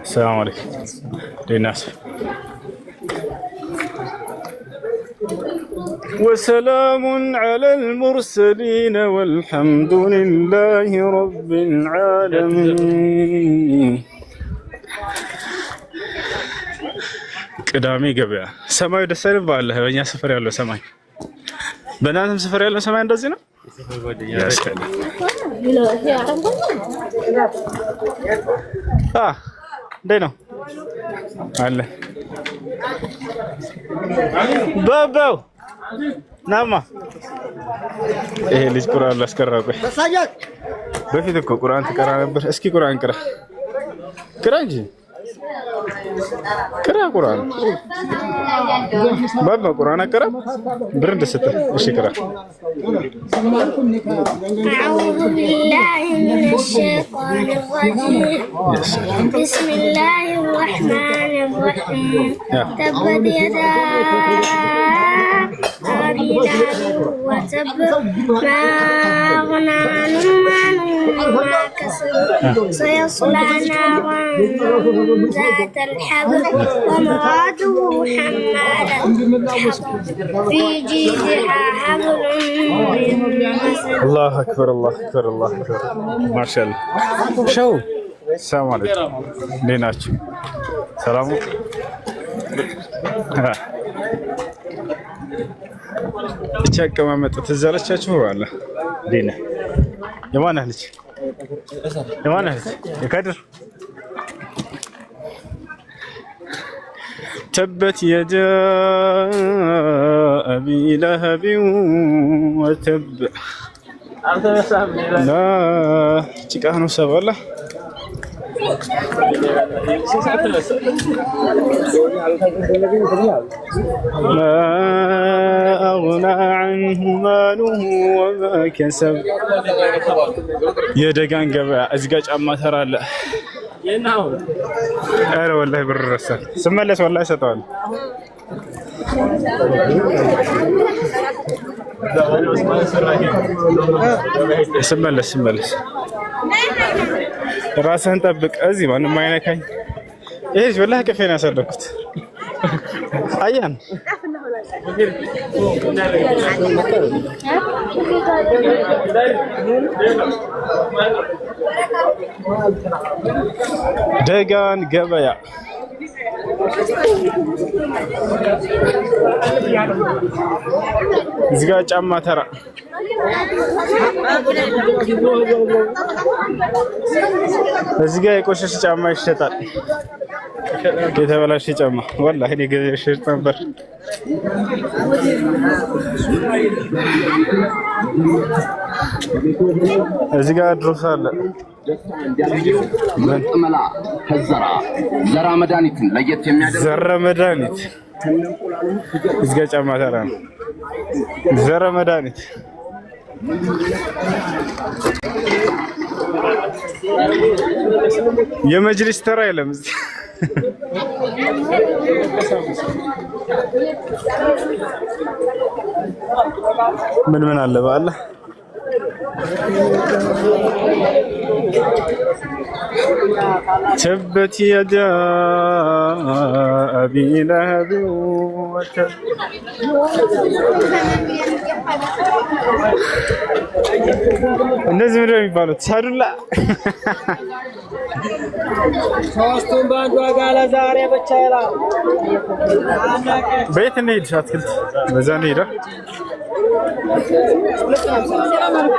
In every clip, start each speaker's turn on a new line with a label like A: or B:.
A: السلام عليكم للناس. وسلام على المرسلين والحمد لله رب العالمين. ቅዳሜ ገበያ ሰማዩ ደስ አይልም? ባለ በእኛ ሰፈር ያለው ሰማይ በእናንተም ሰፈር ያለው ሰማይ እንደዚህ ነው? እንዴት ነው አለ ባባው ናማ ይሄ ልጅ ቁርአን ላስቀራቆይ በፊት እኮ ቁርአን ትቀራ ነበር። እስኪ ቁርአን ቅራ እንጂ ቅራ ቁርአን ባባ ቁርአን አቀራ ብርድ ስትል እሺ ቅራ
B: أعوذ بالله من الشيطان الرجيم بسم الله الرحمن الرحيم تبت يدا أبي لهب وتب ما أغنى عنه ماله وما كسب سيصلى نارا ذات الحبل وامرأته حمالة في جيدها حبل من مسد.
A: الله أكبر الله أكبر الله أكبر ما شاء الله. شو السلام عليكم ليناتشو سلام تشك ما متزالشاتشو ولا دينا يمان أهلك يكدر تبت يدا أبي لهب وتب لا تكانو سبلا ما أغنى عنه ماله وما كسب يدقان قبع أزقاج أما ترى لا أنا والله بالرسال سملس والله ستوال سملس راسهن طبق ازي ما ينكاኝ ايش والله كيفين ያሰደኩት አያን ደጋን ገበያ እዚህ ጋር ጫማ ተራ እዚህ ጋር የቆሸሸ ጫማ ይሸጣል። የተበላሸ ጫማ ወላሂ እኔ ገዝቼ ነበር። እዚህ ጋር ድሮስ አለ።
C: መላ ከዘራ ዘራ መድኃኒትን ለየት የሚያደርግ
A: ዘራ መድኃኒት እዚህ ጋር ጫማ ተራ ነው። ዘራ መድኃኒት የመጅሊስ ተራ የለም እዚህ ምን አለ በአላህ تبت يدا أبي لهب وتب እነዚህ ምንድነው የሚባሉት? ሳዱላ
D: ሶስቱን በአንድ ዋጋ ለዛሬ ብቻ ይላል።
A: በየት እንሂድ? አትክልት በዛ እንሂድ።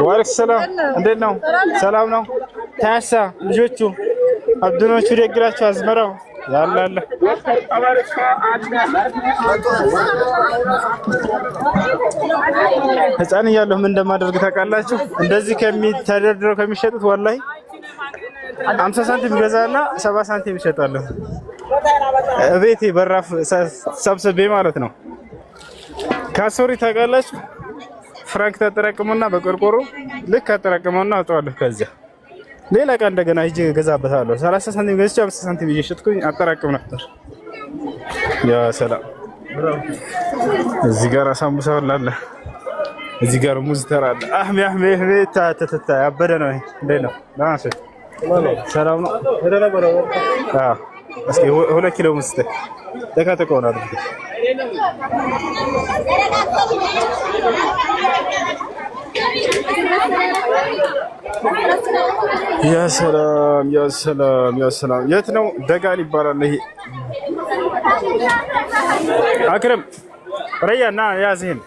A: ወአለይኩም ሰላም እንዴት ነው? ሰላም ነው? ታሳ ልጆቹ አብዱኖቹ ደግላችሁ አዝመራው ያላለ ህፃን እያለሁ ምን እንደማደርግ ታውቃላችሁ? እንደዚህ ተደርድረው ከሚሸጡት ወላሂ 50 ሳንቲም ገዛና 70 ሳንቲም ይሸጣለሁ። እቤቴ በራፍ ሰብስቤ ማለት ነው። ካሶሪ ታውቃላችሁ? ፍራንክ ተጠራቅመውና በቆርቆሮ ልክ አጠራቅመውና አውጣዋለሁ። ከዚያ ሌላ ቀን እንደገና ሂጅ ገዛበታለሁ። 30 ሳንቲም ገዝቼ 50 ሳንቲም እየሸጥኩኝ አጠራቅም ነበር። ያ ሰላም። እዚህ ጋር ሳምቡሳ አለ። እዚህ ጋር ሙዝ ተራ አለ። አህሜ ያበደ ነው። እንዴት ነው? ሰላም ነው። እስኪ 2 ኪሎ ሙዝ ተካተቀው ነው አይደል? ያ ሰላም ያ ሰላም ያ ሰላም። የት ነው? ደጋን ይባላል ይሄ። አክረም ረያና ያዝህን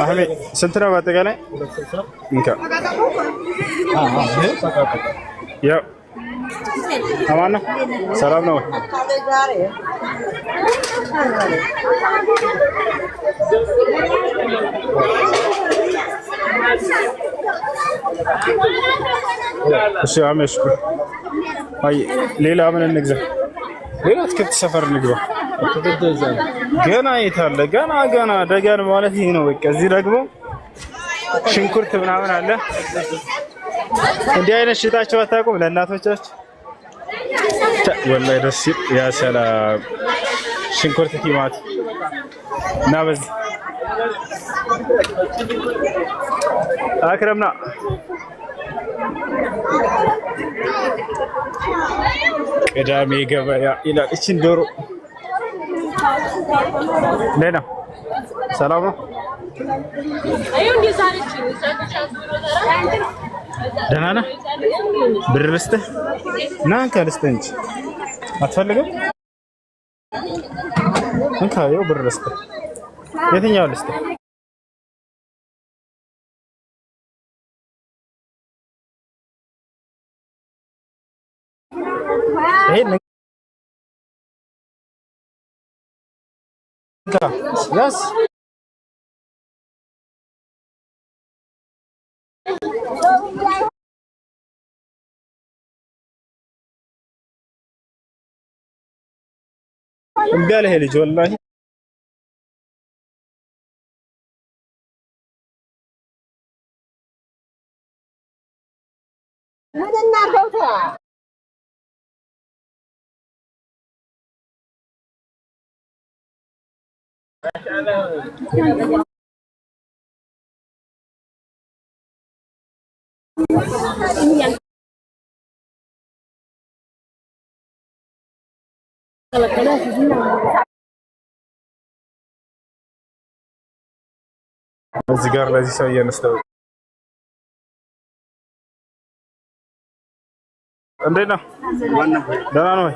A: አህሜድ ስንት ነው በአጠቃላይ? እንካ ያው አማን ነው። ሰላም ነው። እሺ አመሽ አይ ሌላ ምን እንግዛ? ሌላ አትክልት ሰፈር እንግባ። ገና የታለ? ገና ደጋን ማለት ይሄ ነው በቃ። እዚህ ደግሞ ሽንኩርት ምናምን አለ። እንዲህ አይነት ሽታቸው አታውቁም ለእናቶቻችሁ? ወላሂ ደስ ይል። ያ ሰላም ሽንኩርት ቲማቲም እና በዚህ አክረምና ቅዳሜ ገበያ ይላል። እቺን ዶሮ ለና ሰላም ነው። ደህና ነህ? ብር ልስጥህ? ና እንካ ልስጥህ እንጂ አትፈልግም? እንካ ይኸው ብር ልስጥህ። የትኛው ልስጥህ? ይሄን እንካ ያስ እምቢ አለ ይሄ ልጅ ወላሂ። እዚህ ጋር ለዚህ ሰው እያነስተው እንዴት ነው? ደህና ነው ወይ?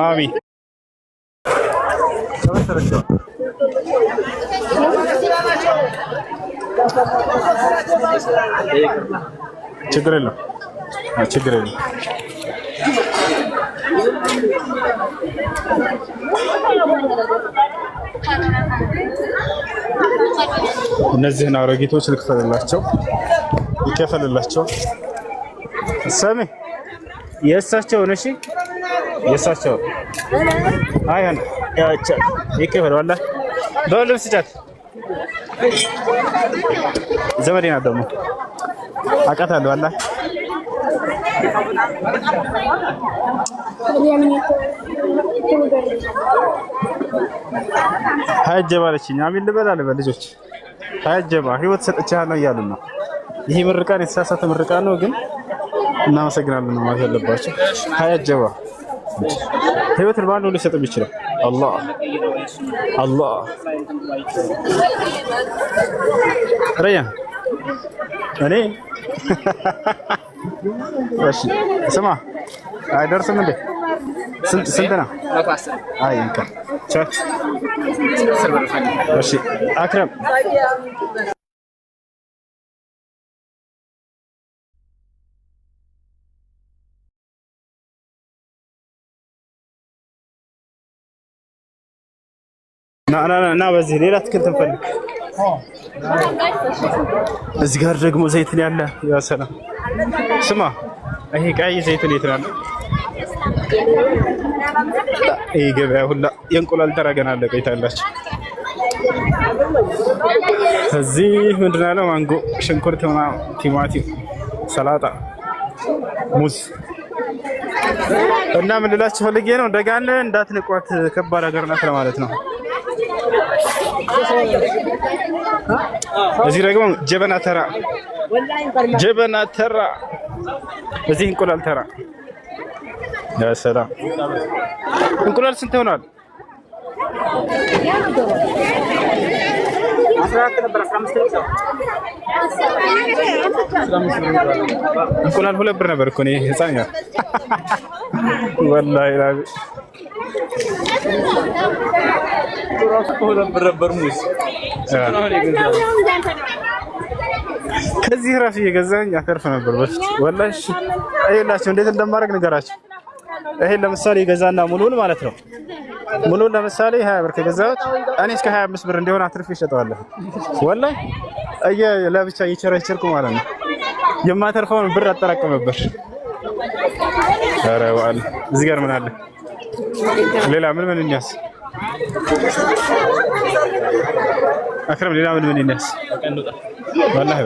A: አሚን ችግር የለም ችግር የለም። እነዚህን አሮጊቶች ልክፈልላቸው፣ ይከፈልላቸው። ሰሚ የእሳቸው ነሽ? የእሳቸው አይን ያቻ ይከፈል ወላ በሁሉም ስጫት። ዘመዴ ናት ደግሞ አውቃታለሁ ወላ ሀጀባ አለችኝ። አሚን ልበል ልጆች ሀጀባ ህይወት ሰጥቻለሁ እያሉ ነው። ይሄ ምርቃን የተሳሳተ ምርቃን ነው፣ ግን እናመሰግናለን ነው ማለት ያለባቸው። ሀጀባ ህይወትን በአንድ ሁሉ ሊሰጥም ይችላል አላህ አላህ። ረያ እኔ እሺ ስማ አይደርስም እንዴ? ስንት ነው? አይ እንካ ቻች እሺ አክረም ና በዚህ ሌላ አትክልት እንፈልግ። እዚህ ጋር ደግሞ ዘይትን ያለ ያ ሰላም። ስማ ይሄ ቀይ ዘይትን የት ነው? ይሄ ገበያ ሁላ የእንቁላል ተራ ገና አለ። ቆይታላችሁ እዚህ ምንድን ነው ያለው? ማንጎ፣ ሽንኩርት፣ ቲማቲም፣ ሰላጣ፣ ሙዝ እና ምን ልላችሁ ፈልጌ ነው፣ ደጋን እንዳትንቋት ከባድ ሀገር ናት ለማለት ነው። እዚህ ደግሞ ጀበና ተራ እዚህ እንቁላል ተራ ያ ሰላም እንቁላል ስንት ሆኗል?
D: 14 ነበር 15 ነው።
A: እንቁላል 2 ብር ነበር እኮ ነው ህፃን ያ ወላሂ ላዚ ራሱ 2 ብር ነበር ሙዝ ከዚህ ራሱ እየገዛኝ አተርፍ ነበር በፊት ወላሂ። አይላችሁ እንዴት እንደማደርግ ንገራችሁ። ይሄን ለምሳሌ ገዛና ሙሉን ማለት ነው ሙሉን ለምሳሌ 20 ብር ከገዛሁት እኔ እስከ 25 ብር እንደሆነ አትርፍ ይሸጣዋለሁ ወላሂ። ለብቻ እየቸረቸርኩ ማለት ነው የማተርፈውን ብር አጠራቀም ነበር። ኧረ ዋል እዚህ ጋር ምን አለ ሌላ ምን እንያስ አክረም ሌላ ምን እንያስ والله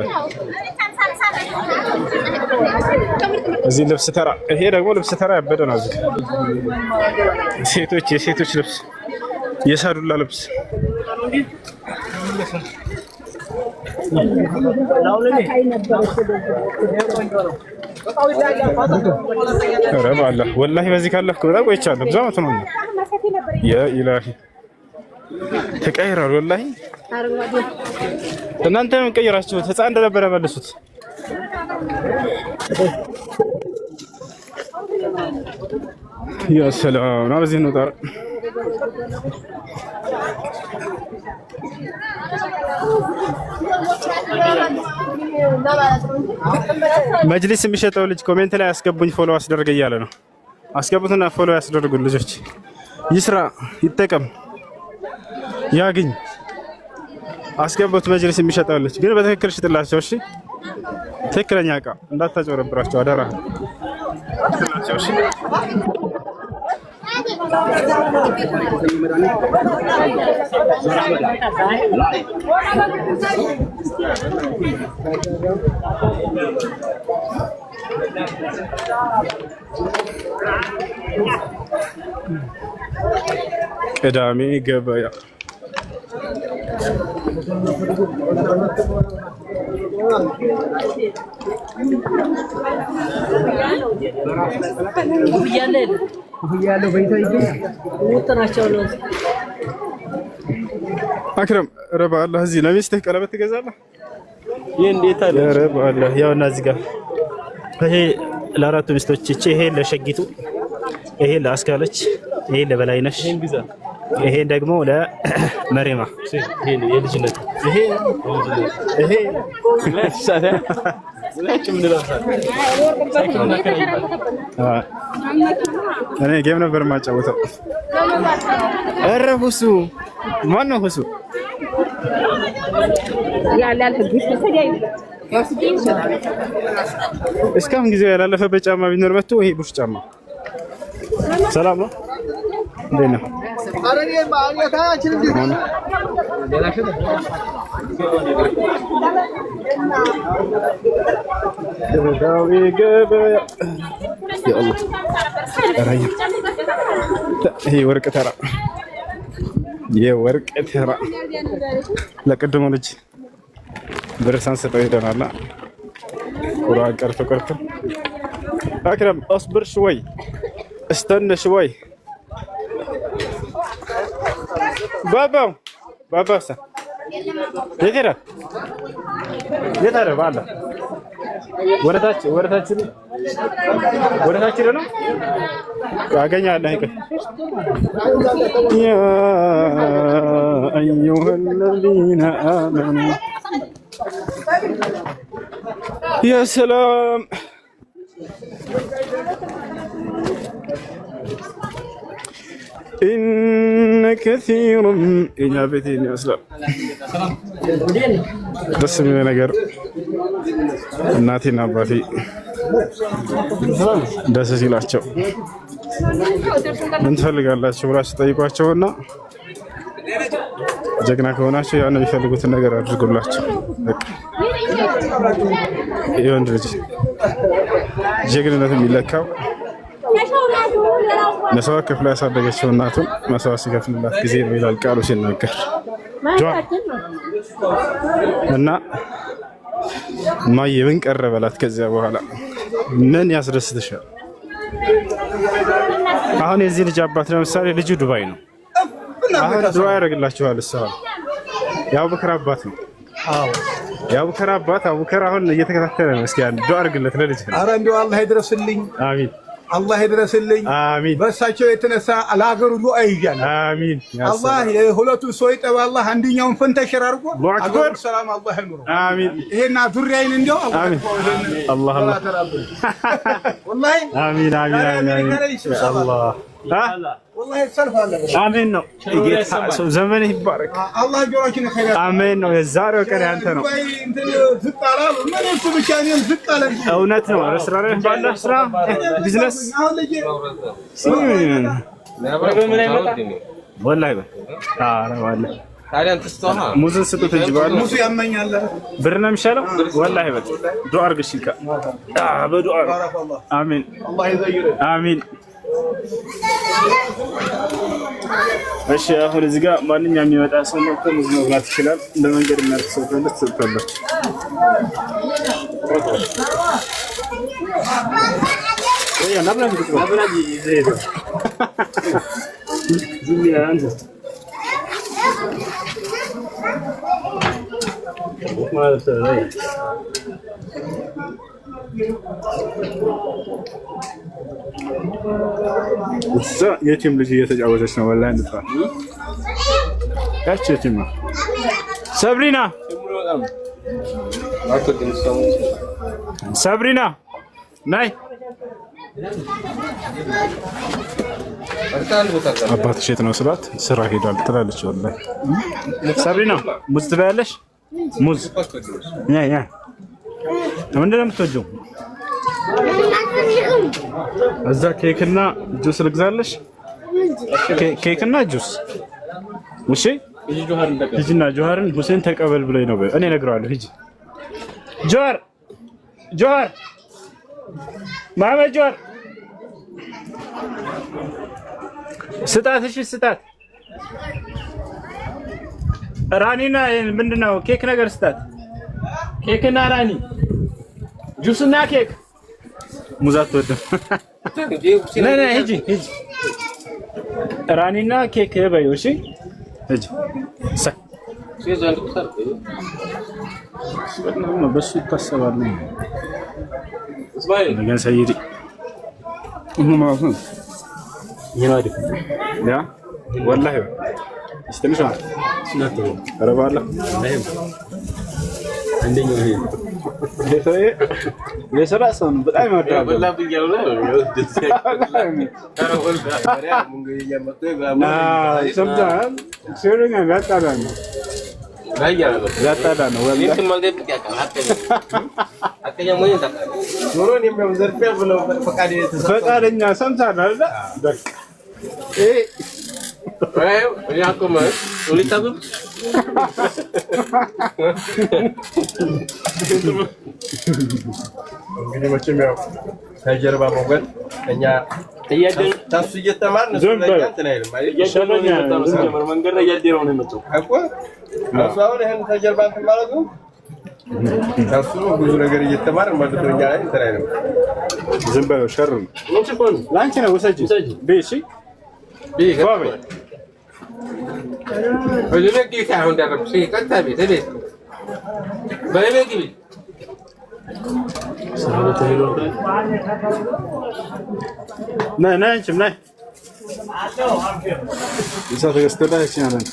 A: እዚህ ልብስ ተራ ይሄ ደግሞ ልብስ ተራ ያበደ ነው። እዚህ የሴቶች ልብስ የሳዱላ ልብስ ረባላ ወላሂ በዚህ ካለፍኩ በጣም ቆይቻለሁ። ብዙ አመት ነው ያ ኢላሂ ተቀይሯል ወላሂ። እናንተ ምን ቀይራችሁት? ህፃን እንደነበረ መልሱት። ያ ሰላም ነው በዚህ ነው ጣራ መጅሊስ የሚሸጠው ልጅ ኮሜንት ላይ አስገቡኝ ፎሎ አስደርግ እያለ ነው። አስገቡትና ፎሎ ያስደርጉ ልጆች። ይስራ ይጠቀም ያግኝ አስገቡት። መጅሊስ የሚሸጠው ልጅ ግን በትክክል ሽጥላቸው እሺ። ትክክለኛ እቃ እንዳታጨረብራቸው አደራ ሽጥላቸው እሺ። ቅዳሜ ገበያ አክረም ረባ አላህ እዚህ ለሚስትህ ቀለበት ትገዛለህ? ይሄ እንዴት አለ ረባ አላህ ያውና እዚህ ጋር ይሄ ለአራቱ ሚስቶች እቺ ይሄ ለሸጊቱ ይሄ ለአስካለች ይሄ ለበላይነሽ ይሄ ደግሞ ለመሪማ ይሄ የልጅነት ይሄ እኔ ጌም ነበር የማጫወተው። ኧረ ሁሱ ማነው ሁሱ? እስካሁን ጊዜው ያላለፈበት ጫማ ቢኖር መጥቶ ይሄ ቡሽ ጫማ ሰላም ነው እንዴት ነው? ይሄ ወርቅ ተራ የወርቅ ተራ ለቅድሞ ልጅ ብር ሳንሰጠው ሄደናልና ቁርአን ቀርቶ አክረም አስብር شوي استنى شوي بابا የት ባላ ወረታች ነው ያገኛለህ አይቀር ያ ايها الذين امنوا يا سلام إن كثير إجابتين يا أسلام بس من نجر እናቴና አባቴ ደስ ሲላቸው ምን ትፈልጋላችሁ ብላችሁ ጠይቋቸውና ጀግና ከሆናችሁ ያን የሚፈልጉትን ነገር አድርጉላቸው። ይሁን ልጅ ጀግንነት የሚለካው መስዋዕት ከፍላ ያሳደገችው እናቱን መስዋዕት ሲከፍልላት ጊዜ ነው ይላል ቃሉ ሲናገር እና ማየ ምን ቀረበላት ከዚያ በኋላ ምን ያስደስትሻል? አሁን የዚህ ልጅ አባት ለምሳሌ ልጁ ዱባይ ነው። አሁን ዱዓ ያደርግላችኋል። እሱ የአቡበከር አባት ነው። የአቡበከር አባት አቡበከር አሁን እየተከታተለ ነው። እስኪ አንድ ዱዓ አድርግለት ለልጅ።
E: ኧረ እንደው አላህ ይድረስልኝ። አሚን። አላህ ይድረስልኝ። አሚን። በእሳቸው የተነሳ ለሀገሩ ዱዓ ይያል። አሚን። አላህ የሁለቱ ሰው ይጠባ። አላህ አንደኛውን ፈንተሽር አድርጎ አገሩ ሰላም አላህ ይኑረው። አሚን። ይሄና ዙሪያዬን እንደው
A: አሚን። አላህ ወላሂ አሚን አሚን አሚን አላህ والله السلف هذا امين ነው ዘመን ይባረክ አላህ ጆሮችን ከያ አሜን ነው የዛሬው ቀን ያንተ ነው ዝቃላ ምን እሱ ብቻ ነው ዝቃላ እውነት ነው ረስራረህ ባለ ስራ ቢዝነስ ወላሂ አረ ወላሂ ታዲያ ተስተውሃ ሙዝን ስጡት እንጂ ባለ ሙዝ ያመኛል ብር ነው የሚሻለው ወላሂ በል ዱዓ አርግሽካ በዱዓ አሜን አላህ ይዘይር አሜን እሺ አሁን እዚህ ጋር ማንኛውም የሚመጣ ሰው ነው ሙዝ መብላት ይችላል። ለመንገድ የሚያልፍ ሰው ካለ ትሰጣለች። ወይ ናብላ ዘይት ዙሚያ አንተ ማለት ነው እዛ የቲም ልጅ እየተጫወተች ነው። ወላሂ እንጥራ ያቺ የቲም ነው ሰብሪና ሰብሪና ናይ አባትሽ የት ነው ስላት ስራ ሄዷል ትላለች። ወላሂ ሰብሪና ሙዝ ትበያለሽ? ሙዝ ያ ምንድን ነው የምትወጂው? እዛ ኬክና ጁስ ልግዛለሽ? ኬክና ጁስ እሺ። ሂጂና ጆሃርን ሁሴን ተቀበል ብሎኝ ነው። እኔ እነግረዋለሁ። ሂጂ ጆሃር ጆሃር ማመድ ጆሃር ስጣት። እሺ ስጣት። ራኒና ምንድነው ኬክ ነገር ስጣት። ኬክና ራኒ ጁስና ኬክ ሙዝ አትወድም። ነይ ነይ ሂጂ ሂጂ ራኒና ኬክ በይው። እሺ ሂጂ በሱ ይታሰባል። ነገን ሰይዲ ያ ወላሂ استنى شو سنته رباله عندنا هي ليه ليه سراسون بتاعي ما تعرف والله بيجوا له ترى قول يا مونغي يا متى سمعان سيرنا غاتانا غاتانا والله يمكن ما قلت يا كان akhirnya mau tak turun yang berzerpel belum fakadnya samsana dah ini aku mah sulit aku. Ini macam ya. Saya jarang bangun. Hanya tas sujet teman. Zombie. Soalnya bermanggar aja di orang itu. Apa? Soalnya yang saya jarang bangun malam tu. Tas tu guru negara sujet teman. Masa tu jalan terakhir. Zombie syarum. Macam pun. Lancar aku saja. Besi. Besi. Apa? Bagaimana kita hendak bersih kan tapi tadi. Bagaimana kita? Selamat tidur. Nah, nah, cem nah. Bisa kita setelah siaran.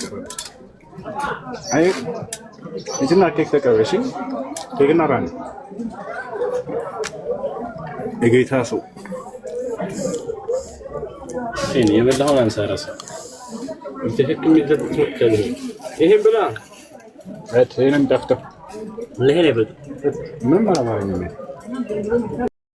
A: Ayo, itu nak kek tak kawin sih? Kek naran. Egait hasu. Ini yang berdahulan saya rasa. تفكر من ذلك المكان إيه بلا هات هنا متفتح اللي هنا بد من ما